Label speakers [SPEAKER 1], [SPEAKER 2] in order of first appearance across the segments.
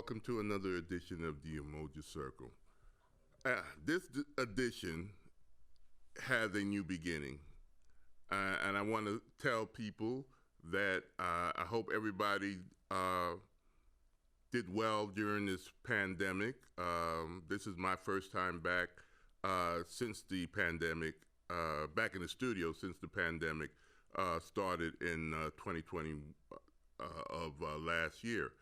[SPEAKER 1] welcome to another edition of the Umoja Circle. This edition has a new beginning, and I want to tell people that I hope everybody did well during this pandemic. This is my first time back since the pandemic, back in the studio since the pandemic started in 2020 of last year.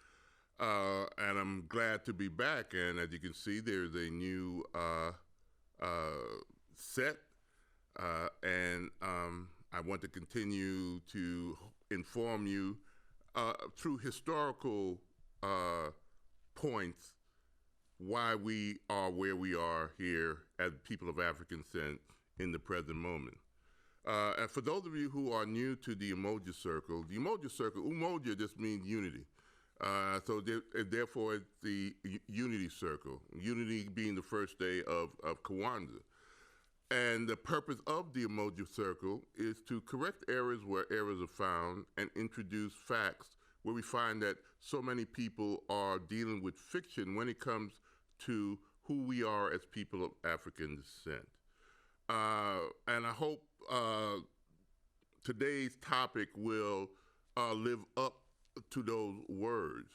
[SPEAKER 1] And I'm glad to be back. And as you can see, there's a new set. And I want to continue to inform you through historical points why we are where we are here as people of African descent in the present moment. And for those of you who are new to the Umoja Circle, Umoja just means unity. Therefore, it's the Unity Circle, Unity being the first day of Kwanzaa. And the purpose of the Umoja Circle is to correct errors where errors are found and introduce facts where we find that so many people are dealing with fiction when it comes to who we are as people of African descent. And I hope today's topic will live up to those words.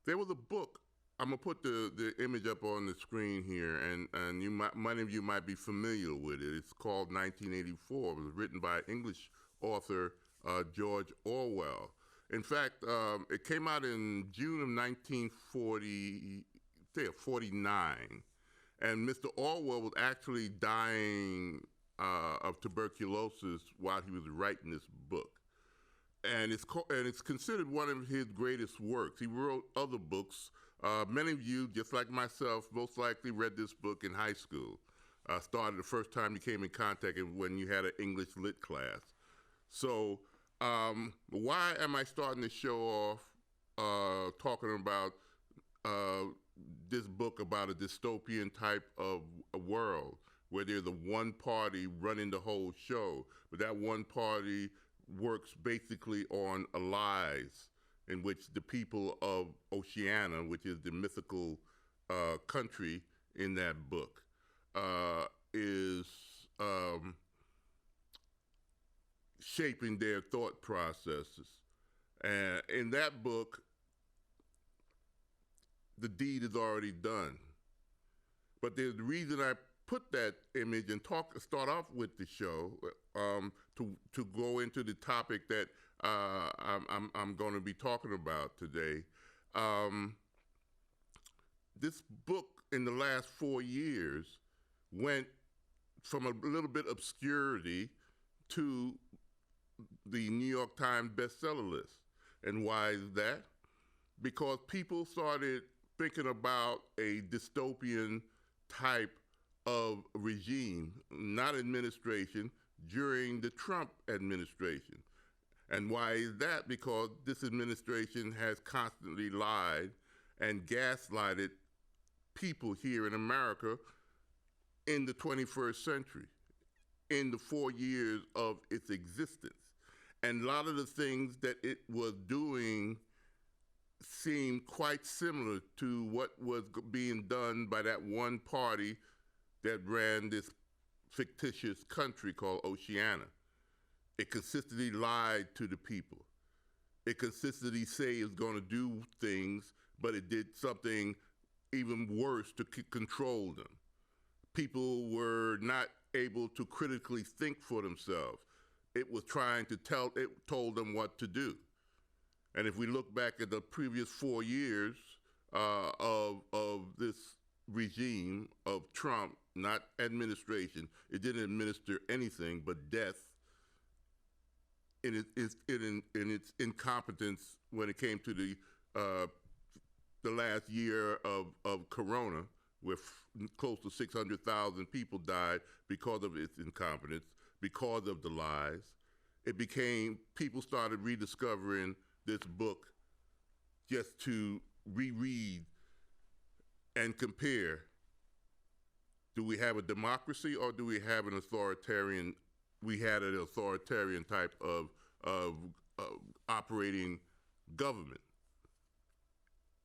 [SPEAKER 1] There was a book. I'm gonna put the image up on the screen here, and many of you might be familiar with it. It's called 1984. It was written by English author George Orwell. In fact, it came out in June of 1949, and Mr. Orwell was actually dying of tuberculosis while he was writing this book, and it's considered one of his greatest works. He wrote other books. Many of you, just like myself, most likely read this book in high school. Started the first time you came in contact when you had an English lit class. So why am I starting the show off talking about this book about a dystopian type of a world where there's a one party running the whole show, but that one party works basically on lies in which the people of Oceania, which is the mythical country in that book, is shaping their thought processes. And in that book, the deed is already done. But there's the reason I put that image and start off with the show to go into the topic that I'm going to be talking about today. This book in the last 4 years went from a little bit obscurity to the New York Times bestseller list. And why is that? Because people started thinking about a dystopian type of regime, not administration, during the Trump administration. And why is that? Because this administration has constantly lied and gaslighted people here in America in the 21st century, in the 4 years of its existence. And a lot of the things that it was doing seemed quite similar to what was being done by that one party that ran this fictitious country called Oceania. It consistently lied to the people. It consistently said it was going to do things, but it did something even worse to control them. People were not able to critically think for themselves. It was trying to it told them what to do. And if we look back at the previous 4 years of this regime of Trump, not administration, it didn't administer anything but death in its incompetence when it came to the last year of Corona, where close to 600,000 people died because of its incompetence, because of the lies. People started rediscovering this book just to reread and compare. Do we have a democracy or do we have an authoritarian? We had an authoritarian type of operating government.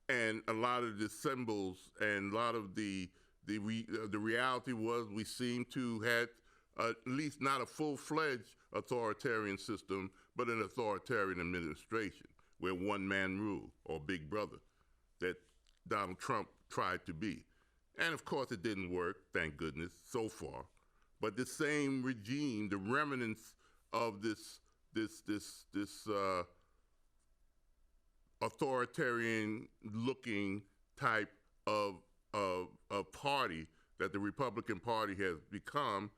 [SPEAKER 1] And a lot of the symbols and a lot of the reality was we seem to had at least not a full-fledged authoritarian system, but an authoritarian administration where one man rule, or big brother, that Donald Trump tried to be. And of course it didn't work, thank goodness, so far. But the same regime, the remnants of this authoritarian-looking type of party that the Republican Party has become,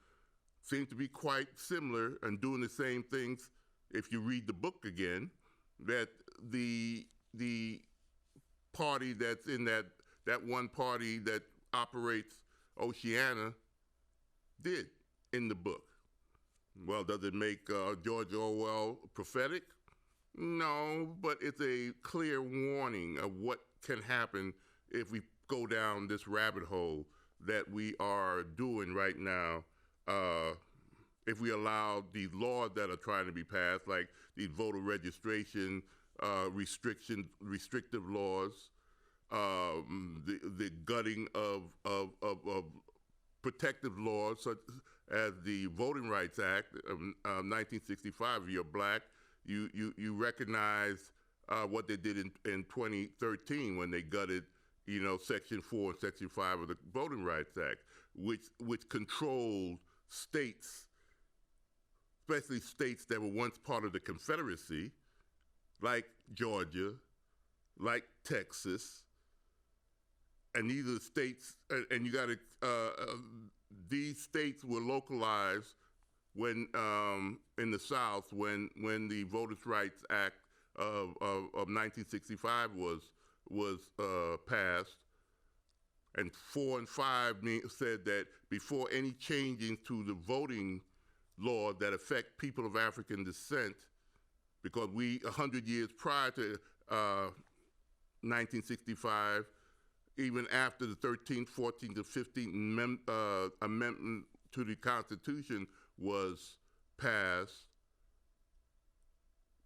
[SPEAKER 1] seem to be quite similar and doing the same things. If you read the book again, that the party that's in that one party that operates Oceania did in the book. Well, does it make George Orwell prophetic? No, but it's a clear warning of what can happen if we go down this rabbit hole that we are doing right now. If we allow these laws that are trying to be passed, like these voter registration restrictive laws, the gutting of protective laws such as the Voting Rights Act of 1965. If you're black, you recognize what they did in 2013 when they gutted, Section 4 and Section 5 of the Voting Rights Act, which controlled states, especially states that were once part of the Confederacy, like Georgia, like Texas, and these are states, and you got to, these states were localized when, in the South, when the Voters' Rights Act of 1965 was passed, and 4 and 5 said that before any changes to the voting law that affect people of African descent, because 100 years prior to 1965, even after the 13th, 14th, and 15th amendment to the Constitution was passed,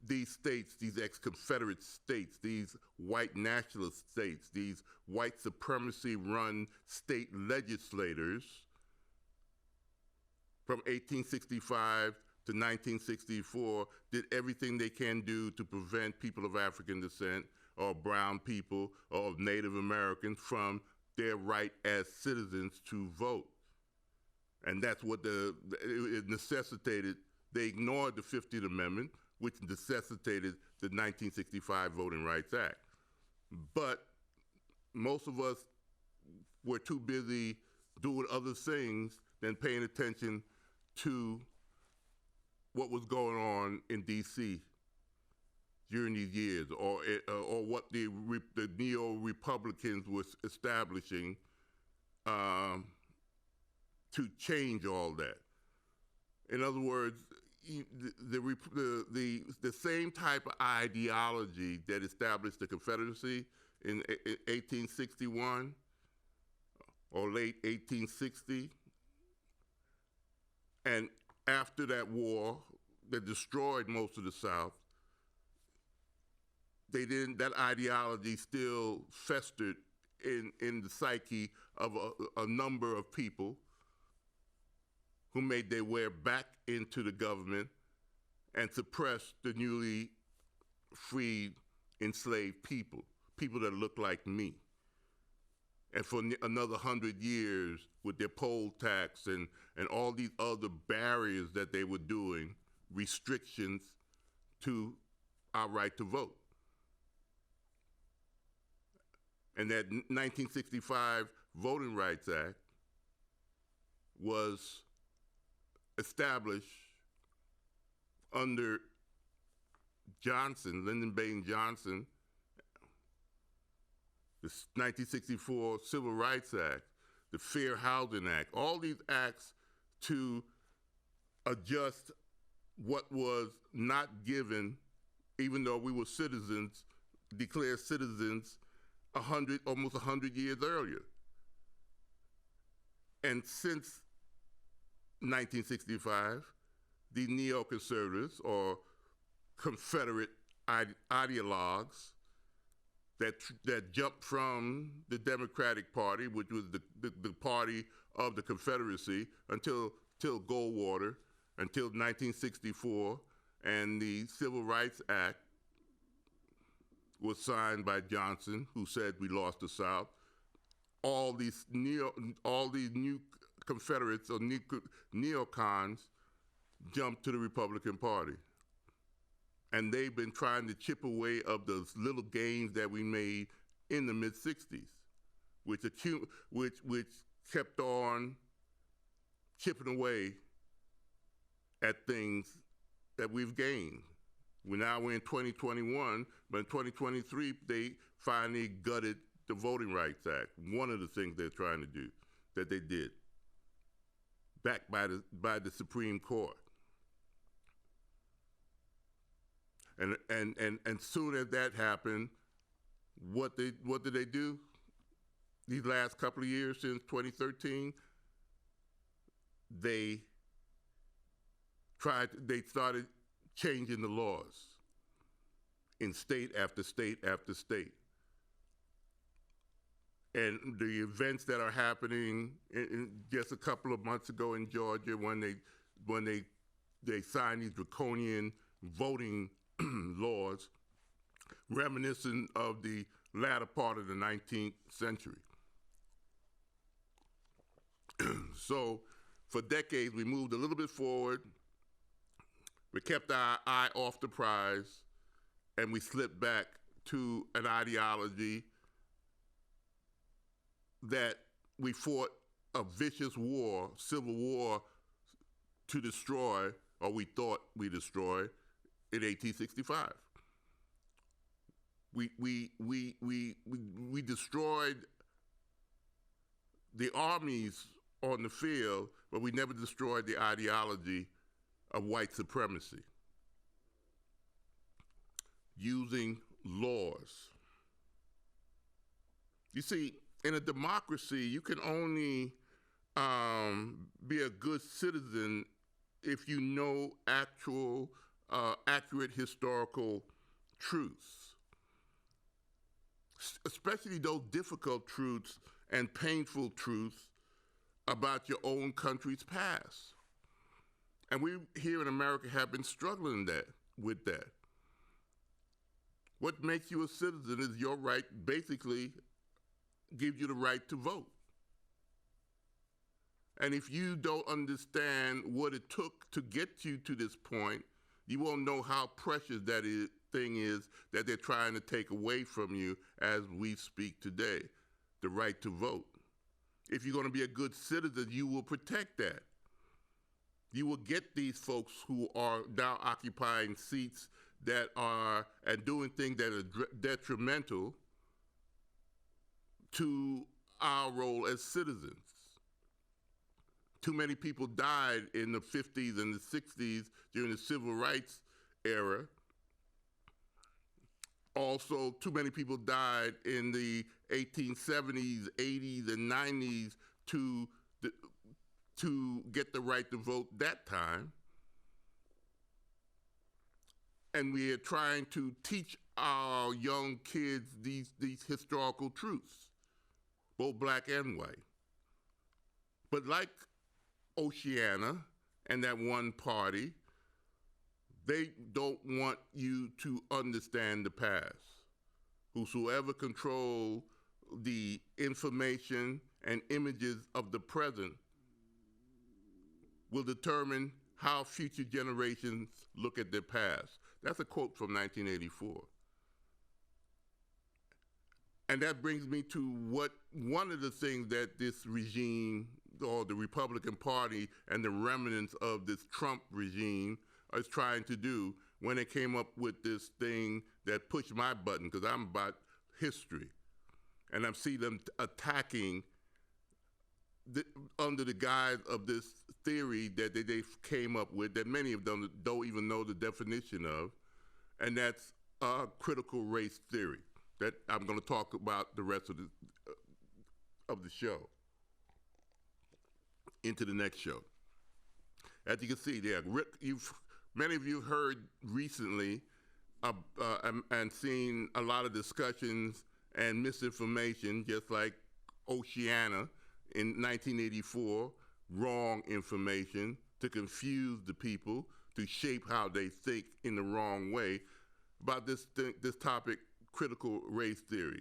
[SPEAKER 1] these states, these ex-Confederate states, these white nationalist states, these white supremacy-run state legislators from 1865 to 1964 did everything they can do to prevent people of African descent or brown people or Native Americans from their right as citizens to vote. And that's what it necessitated. They ignored the 15th Amendment, which necessitated the 1965 Voting Rights Act. But most of us were too busy doing other things than paying attention to what was going on in D.C. during these years, or what the neo-Republicans were establishing to change all that. In other words, the same type of ideology that established the Confederacy in 1861 or late 1860, and after that war that destroyed most of the South, that ideology still festered in the psyche of a number of people who made their way back into the government and suppressed the newly freed enslaved people that look like me. And for another 100 years with their poll tax and all these other barriers that they were doing, restrictions to our right to vote. And that 1965 Voting Rights Act was established under Johnson, Lyndon Baines Johnson, the 1964 Civil Rights Act, the Fair Housing Act, all these acts to adjust what was not given, even though we were citizens, declared citizens almost 100 years earlier. And since 1965, the neoconservatives, or Confederate ideologues that jumped from the Democratic Party, which was the party of the Confederacy, until Goldwater, until 1964, and the Civil Rights Act was signed by Johnson, who said we lost the South. All these new Confederates or neocons jumped to the Republican Party. And they've been trying to chip away of those little gains that we made in the mid-'60s, which kept on chipping away at things that we've gained. We're in 2021, but in 2023, they finally gutted the Voting Rights Act. One of the things they're trying to do, that they did, backed by the Supreme Court. And soon as that happened, what did they do? These last couple of years since 2013, they started changing the laws in state after state after state. And the events that are happening in just a couple of months ago in Georgia, when they signed these draconian voting laws reminiscent of the latter part of the 19th century. So for decades, we moved a little bit forward, we kept our eye off the prize, and we slipped back to an ideology that we fought a vicious war, civil war, to destroy, or we thought we destroyed, in 1865. We destroyed the armies on the field, but we never destroyed the ideology of white supremacy using laws. You see, in a democracy, you can only be a good citizen if you know accurate historical truths, especially those difficult truths and painful truths about your own country's past. And we here in America have been struggling with that. What makes you a citizen is your right, basically gives you the right to vote. And if you don't understand what it took to get you to this point, you won't know how precious thing is that they're trying to take away from you as we speak today, the right to vote. If you're going to be a good citizen, you will protect that. You will get these folks who are now occupying seats that are and doing things that are detrimental to our role as citizens. Too many people died in the 50s and the 60s during the civil rights era. Also, too many people died in the 1870s, 80s, and 90s to get the right to vote that time. And we are trying to teach our young kids these historical truths, both black and white. But like Oceana and that one party, they don't want you to understand the past. Whosoever control the information and images of the present will determine how future generations look at their past. That's a quote from 1984. And that brings me to one of the things that this regime, or the Republican Party and the remnants of this Trump regime is trying to do when they came up with this thing that pushed my button, because I'm about history. And I see them attacking under the guise of this theory that they came up with, that many of them don't even know the definition of, and that's critical race theory, that I'm going to talk about the rest of the show, into the next show. As you can see there, Many of you heard recently and seen a lot of discussions and misinformation, just like Oceana in 1984, wrong information to confuse the people, to shape how they think in the wrong way about this topic, critical race theory.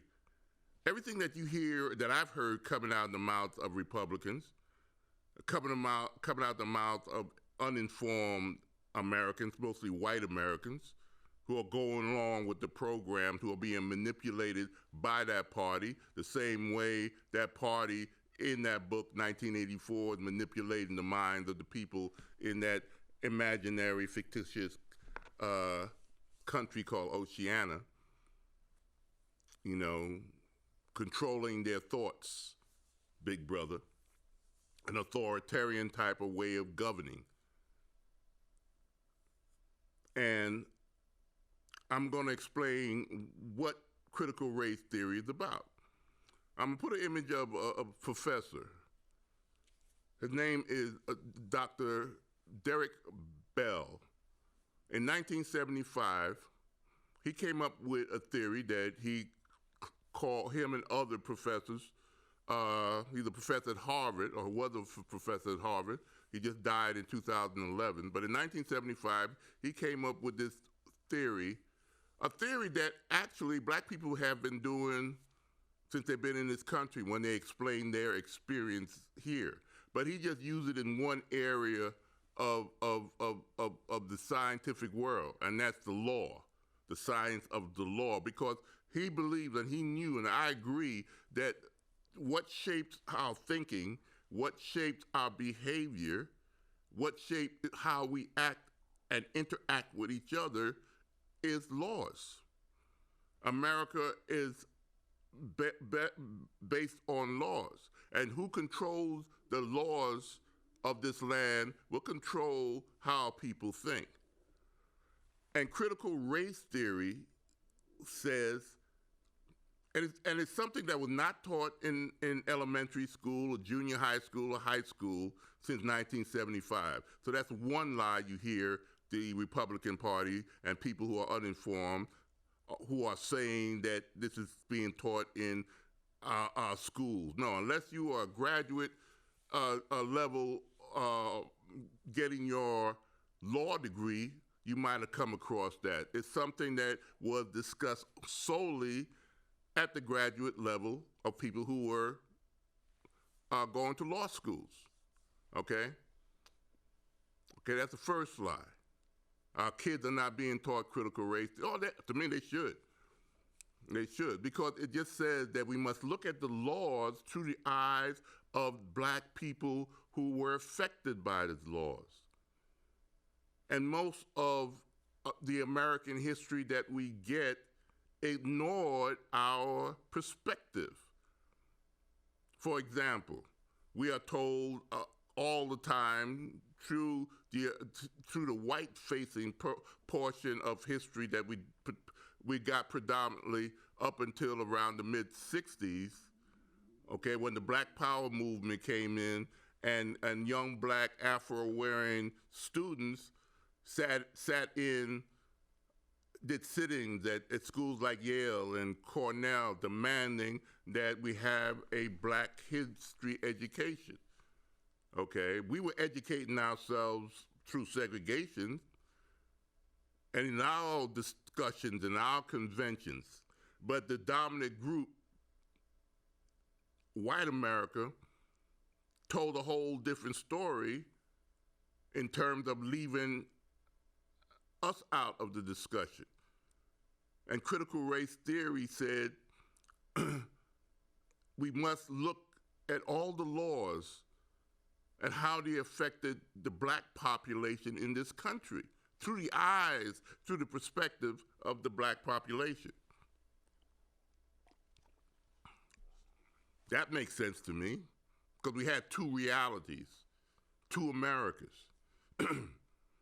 [SPEAKER 1] Everything that you hear, that I've heard coming out of the mouths of Republicans, coming out the mouths of uninformed Americans, mostly white Americans, who are going along with the programs, who are being manipulated by that party, the same way that party in that book, 1984, is manipulating the minds of the people in that imaginary, fictitious country called Oceana, you know, controlling their thoughts, big brother, an authoritarian type of way of governing. And I'm going to explain what critical race theory is about. I'm going to put an image of a professor. His name is Dr. Derek Bell. In 1975, he came up with a theory that he called, him and other professors, he's a professor at Harvard, or was a professor at Harvard. He just died in 2011. But in 1975, he came up with this theory, a theory that actually black people have been doing since they've been in this country when they explain their experience here. But he just used it in one area of the scientific world, and that's the law, the science of the law, because he believes, and he knew, and I agree, that what shapes our thinking, what shapes our behavior, what shapes how we act and interact with each other is laws. America is based on laws, and who controls the laws of this land will control how people think. And critical race theory says, and it's something that was not taught in elementary school or junior high school or high school since 1975. So that's one lie you hear the Republican Party and people who are uninformed who are saying that this is being taught in our schools. No, unless you are a graduate level getting your law degree, you might have come across that. It's something that was discussed solely at the graduate level of people who were going to law schools, okay? Okay, that's the first lie. Our kids are not being taught critical race. Oh, to me, they should. They should, because it just says that we must look at the laws through the eyes of black people who were affected by these laws. And most of the American history that we get ignored our perspective. For example, we are told all the time through the white-facing portion of history that we got predominantly up until around the mid-'60s, okay, when the Black Power movement came in and young black Afro-wearing students did sittings at schools like Yale and Cornell demanding that we have a black history education. Okay, we were educating ourselves through segregation and in our discussions and our conventions, but the dominant group, white America, told a whole different story in terms of leaving us out of the discussion. And critical race theory said we must look at all the laws and how they affected the black population in this country through the eyes, through the perspective of the black population. That makes sense to me, because we had two realities, two Americas.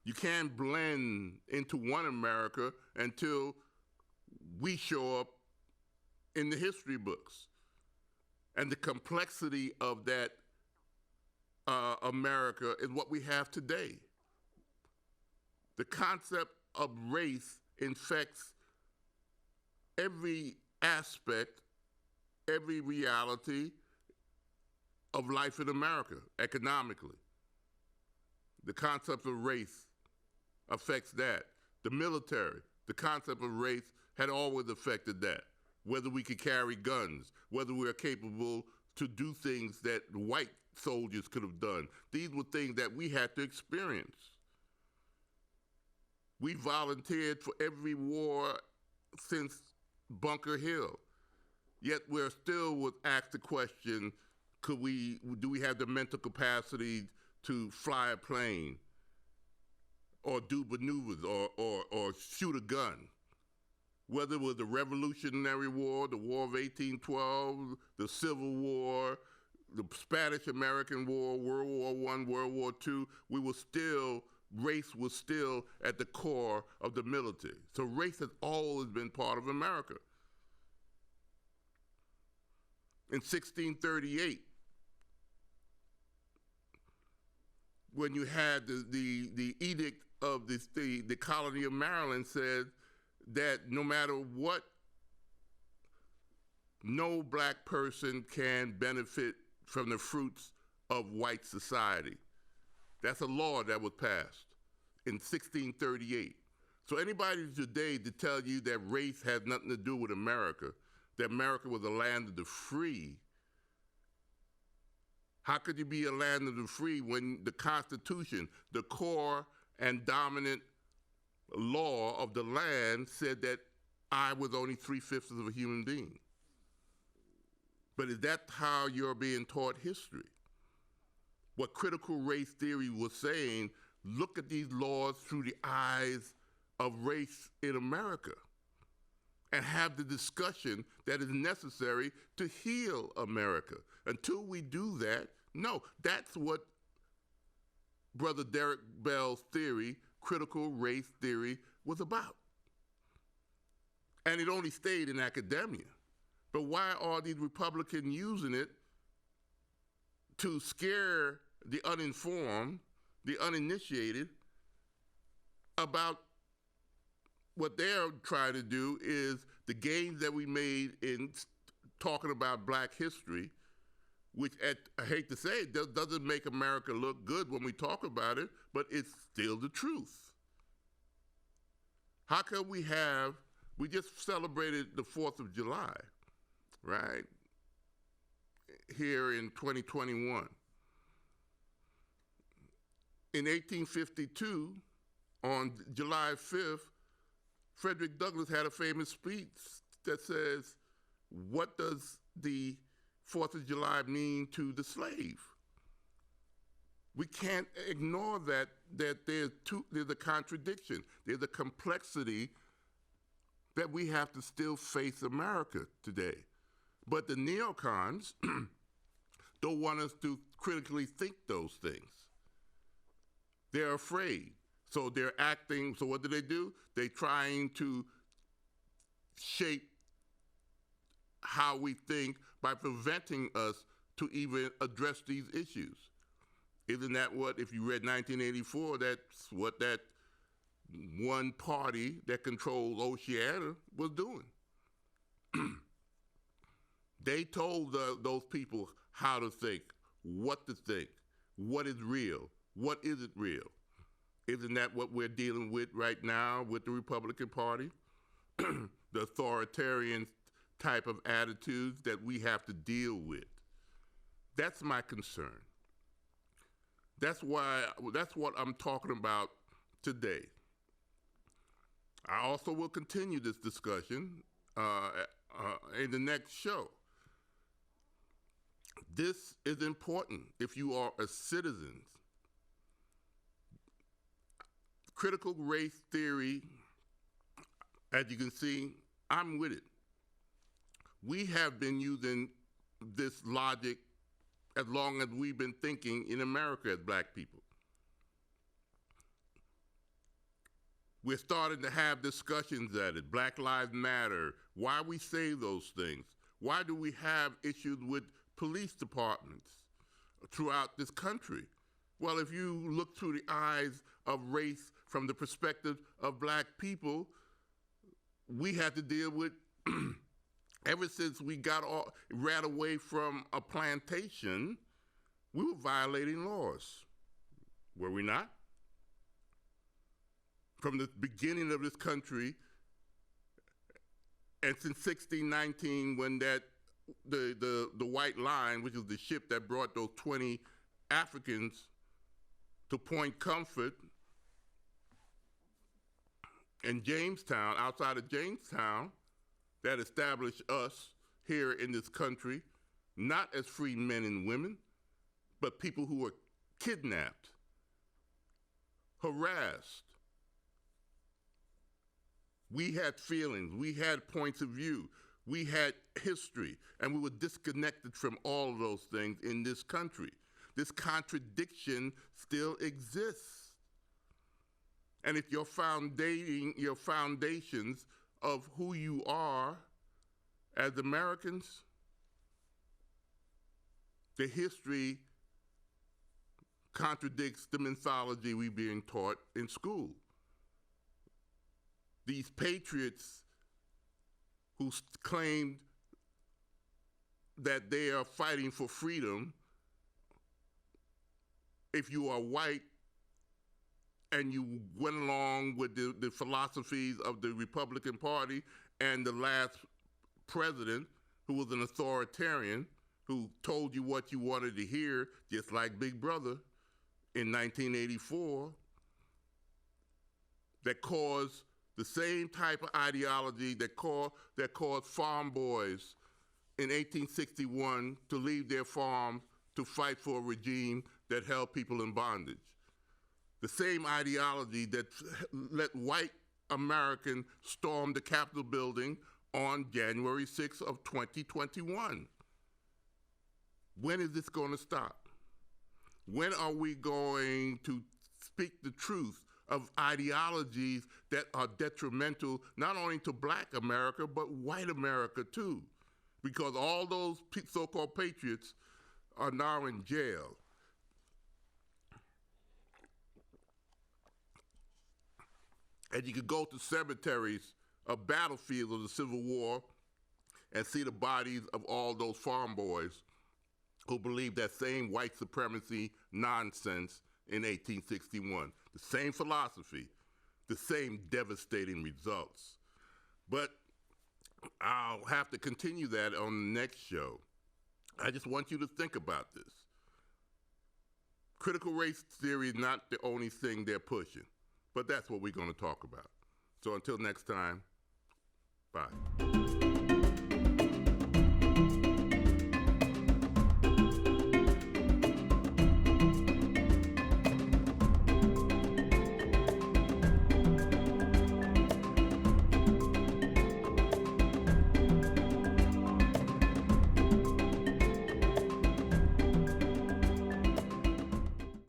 [SPEAKER 1] You can't blend into one America until we show up in the history books. And the complexity of that America is what we have today. The concept of race infects every aspect, every reality of life in America economically. The concept of race affects that. The military, the concept of race had always affected that. Whether we could carry guns, whether we are capable to do things that white soldiers could have done. These were things that we had to experience. We volunteered for every war since Bunker Hill. Yet we're still was asked the question, do we have the mental capacity to fly a plane or do maneuvers or shoot a gun? Whether it was the Revolutionary War, the War of 1812, the Civil War, the Spanish-American War, World War I, World War II, race was still at the core of the military. So race has always been part of America. In 1638, when you had the edict of the colony of Maryland said that no matter what, no black person can benefit from the fruits of white society. That's a law that was passed in 1638. So anybody today to tell you that race has nothing to do with America, that America was a land of the free, how could you be a land of the free when the Constitution, the core and dominant law of the land, said that I was only 3/5 of a human being? But is that how you're being taught history? What critical race theory was saying, look at these laws through the eyes of race in America and have the discussion that is necessary to heal America. Until we do that, no, that's what Brother Derek Bell's theory, critical race theory, was about. And it only stayed in academia. But why are these Republicans using it to scare the uninformed, the uninitiated, about what they're trying to do is the gains that we made in talking about black history, which I hate to say it, doesn't make America look good when we talk about it, but it's still the truth. How can we just celebrated the 4th of July, right? Here in 2021. In 1852, on July 5th, Frederick Douglass had a famous speech that says, what does the 4th of July mean to the slave? We can't ignore that there's a contradiction. There's a complexity that we have to still face America today. But the neocons don't want us to critically think those things. They're afraid. So they're acting, so what do? They're trying to shape how we think by preventing us to even address these issues. Isn't that what, if you read 1984, that's what that one party that controls Oceania was doing. They told those people how to think, what is real, what isn't real. Isn't that what we're dealing with right now with the Republican Party? The authoritarian type of attitudes that we have to deal with. That's my concern. That's what I'm talking about today. I also will continue this discussion in the next show. This is important if you are a citizen. Critical race theory, as you can see, I'm with it. We have been using this logic as long as we've been thinking in America as black people. We're starting to have discussions at it. Black Lives Matter. Why we say those things? Why do we have issues with police departments throughout this country? Well, if you look through the eyes of race from the perspective of black people, we had to deal with, ever since we ran away from a plantation, we were violating laws. Were we not? From the beginning of this country, and since 1619, when the White Line, which is the ship that brought those 20 Africans to Point Comfort in Jamestown, outside of Jamestown, that established us here in this country, not as free men and women, but people who were kidnapped, harassed. We had feelings, we had points of view, we had history, and we were disconnected from all of those things in this country. This contradiction still exists. And if your foundations of who you are as Americans, the history contradicts the mythology we're being taught in school. These patriots who claimed that they are fighting for freedom, if you are white and you went along with the philosophies of the Republican Party and the last president, who was an authoritarian, who told you what you wanted to hear, just like Big Brother in 1984, that caused the same type of ideology that caused farm boys in 1861 to leave their farms to fight for a regime that held people in bondage. The same ideology that let white Americans storm the Capitol building on January 6th of 2021. When is this going to stop? When are we going to speak the truth of ideologies that are detrimental not only to black America, but white America too? Because all those so-called patriots are now in jail. And you could go to cemeteries of battlefields of the Civil War and see the bodies of all those farm boys who believed that same white supremacy nonsense in 1861. The same philosophy, the same devastating results. But I'll have to continue that on the next show. I just want you to think about this. Critical race theory is not the only thing they're pushing, but that's what we're going to talk about. So until next time, bye.